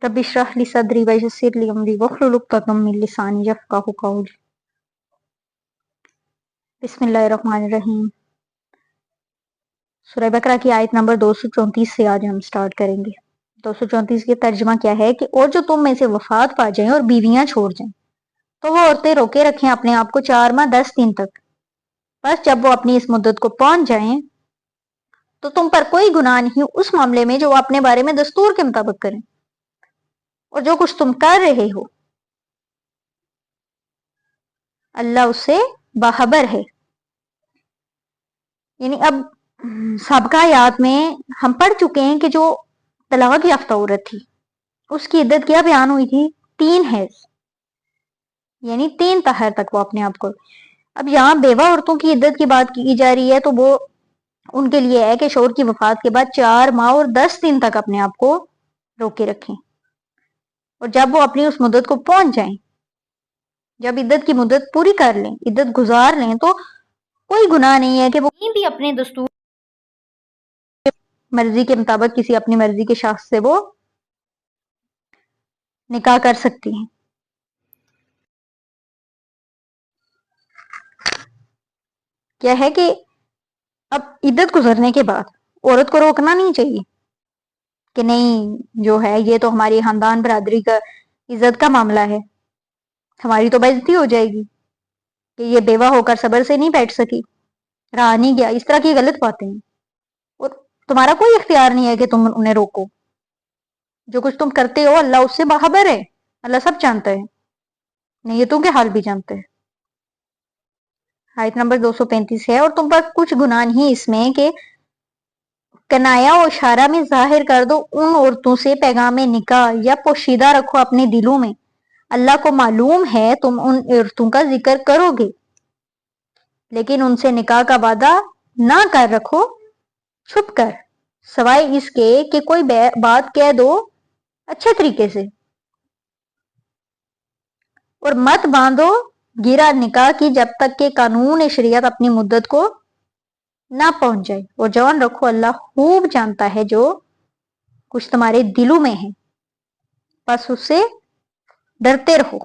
Rabbi इश्रह ली सदरी वयस्सिर ली अमरी वहलुल उक़दतम मिन लिसानी यफ़क़हू क़ौली। बिस्मिल्लाहिर्रहमानिर्रहीम। सूरह बकरा की आयत नंबर 234 से आज हम स्टार्ट करेंगे। 234 की तर्जमा क्या है कि और जो तुम में से वफात पा जाएं और बीवियां छोड़ जाएं तो वो औरतें रोके रखें अपने आप को 4 माह 10 दिन तक। बस जब वो अपनी इस मुद्दत को पहुंच जाएं तो तुम पर कोई गुनाह नहीं उस मामले में जो वो अपने बारे में दस्तूर के मुताबिक करें, और जो कुछ तुम कर रहे हो अल्लाह उससे बाखबर है। यानी अब सबका आयात में हम पढ़ चुके हैं कि जो तलाक याफ्ता औरत थी उसकी इद्दत क्या बयान हुई थी, 3 हैज, यानी 3 तहर तक वो अपने आप को। अब यहाँ बेवा औरतों की इद्दत की बात की जा रही है तो वो उनके लिए है कि शौहर की वफात के बाद 4 माह और 10 दिन तक अपने आप को रोके रखें, और जब वो अपनी उस मुद्दत को पहुंच जाएं, जब इद्दत की मुद्दत पूरी कर लें, इद्दत गुजार लें, तो कोई गुनाह नहीं है कि वो कहीं भी अपने दस्तूर मर्जी के मुताबिक किसी अपनी मर्जी के शख्स से वो निकाह कर सकती हैं। क्या है कि अब इद्दत गुजरने के बाद औरत को रोकना नहीं चाहिए कि नहीं जो है ये तो हमारी खानदान बरादरी का इज्जत का मामला है, हमारी तो बेइज्जती हो जाएगी कि ये बेवा होकर सब्र से नहीं बैठ सकी, रहा नहीं गया। इस तरह की गलत बातें हैं और तुम्हारा कोई इख्तियार नहीं है कि तुम उन्हें रोको। जो कुछ तुम करते हो अल्लाह उससे बाखबर है, अल्लाह सब जानता है, नीयतों के हाल भी जानते हैं। आयत नंबर 235 है, और तुम पर कुछ गुनाह नहीं इसमें कि कनाया और इशारा में जाहिर कर दो उन औरतों से पैगाम निकाह, या पोशीदा रखो अपने दिलों में। अल्लाह को मालूम है तुम उन औरतों का जिक्र करोगे, लेकिन उनसे निकाह का वादा ना कर रखो छुप कर, सवाए इसके कि कोई बात कह दो अच्छे तरीके से, और मत बांधो गिरा निकाह की जब तक के कानून शरीयत अपनी मुद्दत को ना पहुंच जाए। और जवान रखो अल्लाह खूब जानता है जो कुछ तुम्हारे दिलों में है, बस उससे डरते रहो,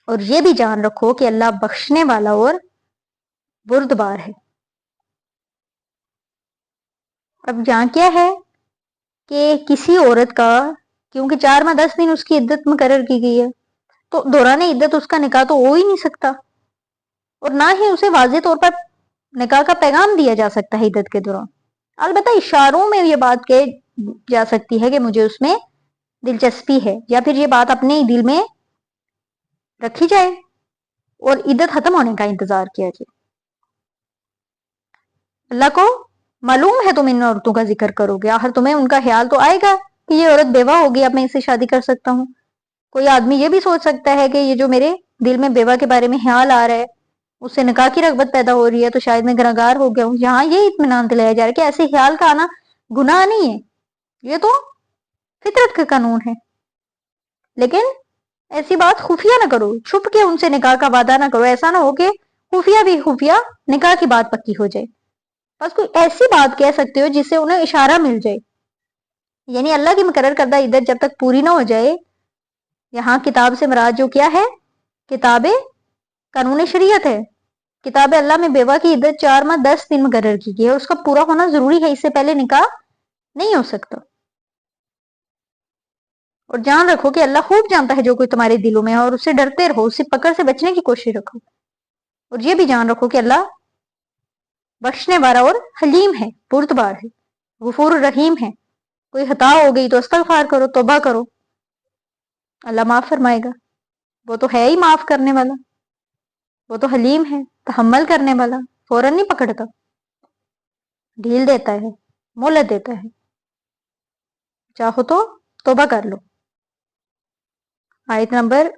और ये भी जान रखो कि अल्लाह बख्शने वाला और बुर्दबार है। अब यहाँ क्या है कि किसी औरत का, क्योंकि 4 माह 10 दिन उसकी इद्दत मुकर्रर की गई है, तो दौरान इद्दत उसका निकाह तो हो ही नहीं सकता, और ना ही उसे वाज़ेह तौर पर निकाह का पैगाम दिया जा सकता है इद्दत के दौरान। अलबत्ता इशारों में ये बात कही जा सकती है कि मुझे उसमें दिलचस्पी है, या फिर ये बात अपने ही दिल में रखी जाए और इद्दत खत्म होने का इंतजार किया जाए। अल्लाह को मालूम है तुम इन औरतों का जिक्र करोगे, आखिर तुम्हें उनका ख्याल तो आएगा कि ये औरत बेवा होगी, अब मैं इससे शादी कर सकता हूँ। कोई आदमी ये भी सोच सकता है कि ये जो मेरे दिल में बेवा के बारे में ख्याल आ रहा है, उससे निकाह की रगबत पैदा हो रही है, तो शायद मैं गुनहगार हो गया हूँ। यहाँ ये इत्मीनान दिलाया जा रहा है कि ऐसे ख्याल का आना गुनाह नहीं है, ये तो फितरत का कानून है। लेकिन ऐसी बात खुफिया ना करो, छुप के उनसे निकाह का वादा ना करो। ऐसा ना हो कि खुफिया भी खुफिया निकाह की बात पक्की हो जाए। बस कोई ऐसी बात कह सकते हो जिससे उन्हें इशारा मिल जाए, यानी अल्लाह की मुकर्रर करदा इद्दत जब तक पूरी ना हो जाए। यहाँ किताब से मुराद जो क्या है, किताब कानून शरीयत है। किताब अल्लाह में बेवा की इद्दत 4 माह 10 दिन मुकर्रर की गई है, उसका पूरा होना जरूरी है, इससे पहले निकाह नहीं हो सकता। और जान रखो कि अल्लाह खूब जानता है जो कोई तुम्हारे दिलों में है, और उससे डरते रहो, उससे पकड़ से बचने की कोशिश रखो। और ये भी जान रखो कि अल्लाह बख्शने वाला और हलीम है, पुरतबार है, गफूर रहीम है। कोई खता हो गई तो इस्तगफार करो, तौबा करो, अल्लाह माफ फरमाएगा। वो तो है ही माफ करने वाला, वो तो हलीम है, तहम्मल करने वाला, फौरन नहीं पकड़ता, ढील देता है, मोहलत देता है। चाहो तो तौबा कर लो। आयत नंबर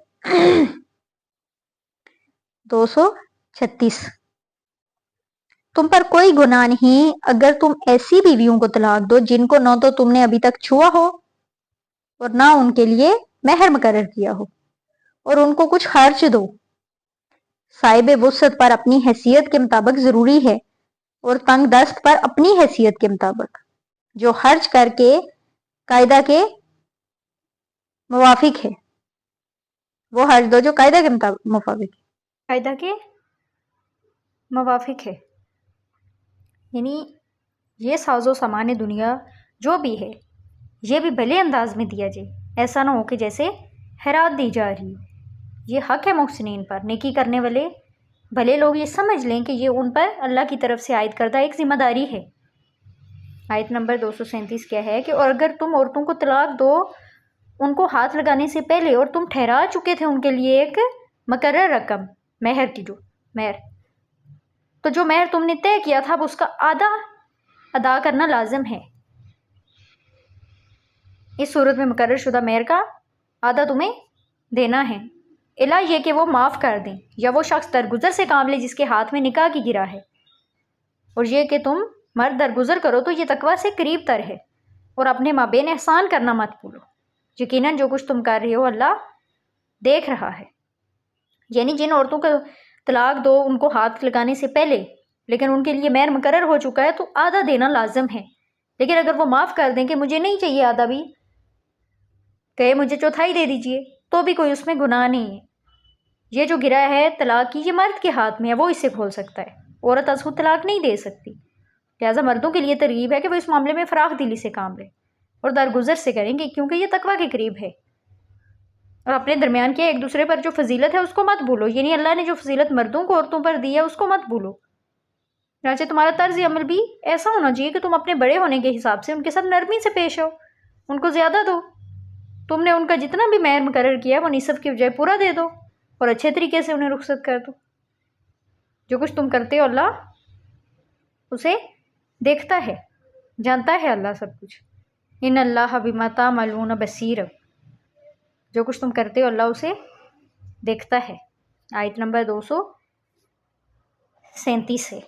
236। तुम पर कोई गुनाह नहीं अगर तुम ऐसी बीवियों को तलाक दो जिनको न तो तुमने अभी तक छुआ हो और ना उनके लिए महर मुकर्रर किया हो, और उनको कुछ खर्च दो साहिब वुसअत पर अपनी हैसियत के मुताबिक जरूरी है, और तंग दस्त पर अपनी हैसियत के मुताबिक। जो खर्च करके कायदा के मुवाफिक है, वो हर्ज दो जो कायदा के मुताबिक कायदा के मुवाफिक है। यानी ये साजो सामान दुनिया जो भी है ये भी भले अंदाज में दिया जाए, ऐसा ना हो कि जैसे हैरात दी जा रही। ये हक है मुहसिनीन पर, नेकी करने वाले भले लोग ये समझ लें कि ये उन पर अल्लाह की तरफ से आयद करदा एक ज़िम्मेदारी है। आयत नंबर 237 क्या है कि और अगर तुम औरतों को तलाक दो उनको हाथ लगाने से पहले और तुम ठहरा चुके थे उनके लिए एक मुकर्रर रकम महर की, जो महर, तो जो महर तुमने तय किया था अब उसका आधा अदा करना लाजिम है। इस सूरत में मुकर्रर शुदा महर का आधा तुम्हें देना है, इला ये कि वो माफ़ कर दें या वो शख्स दरगुजर से काम ले जिसके हाथ में निकाह की गिरा है, और ये कि तुम मर्द दरगुजर करो तो ये तकवा से करीब तर है। और अपने माबेन एहसान करना मत भूलो, यकीनन जो कुछ तुम कर रहे हो अल्लाह देख रहा है। यानी जिन औरतों का तलाक दो उनको हाथ लगाने से पहले लेकिन उनके लिए महर मुकर्रर हो चुका है तो आधा देना लाजिम है, लेकिन अगर वो माफ़ कर दें कि मुझे नहीं चाहिए आधा भी, कहे मुझे चौथाई दे दीजिए, तो भी कोई उसमें गुनाह नहीं है। ये जो गिरा है तलाक की ये मर्द के हाथ में है, वो इससे खोल सकता है, औरत खुद तलाक नहीं दे सकती। लिहाजा मर्दों के लिए तरगीब है कि वो इस मामले में फ़राख दिली से काम लें और दरगुजर से करेंगे क्योंकि ये तकवा के करीब है। और अपने दरमियान के एक दूसरे पर जो फजीलत है उसको मत भूलो, यानी अल्लाह ने जो फजीलत मर्दों को औरतों पर दी है उसको मत भूलो। राजे तुम्हारा तर्ज अमल भी ऐसा होना चाहिए कि तुम अपने बड़े होने के हिसाब से उनके साथ नरमी से पेश हो, उनको ज़्यादा दो। तुमने उनका जितना भी महर मुकर्रर किया वो निसफ की बजाय पूरा दे दो और अच्छे तरीके से उन्हें रुखसत कर दो। जो कुछ तुम करते हो अल्लाह उसे देखता है, जानता है अल्लाह सब कुछ। इन अल्लाह बिमा तामलून बसीर, जो कुछ तुम करते हो अल्लाह उसे देखता है। आयत नंबर 237 है।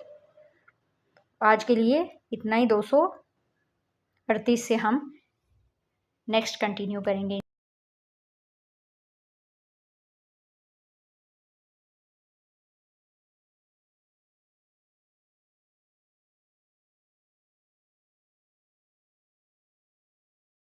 आज के लिए इतना ही। 238 से हम नेक्स्ट कंटिन्यू करेंगे।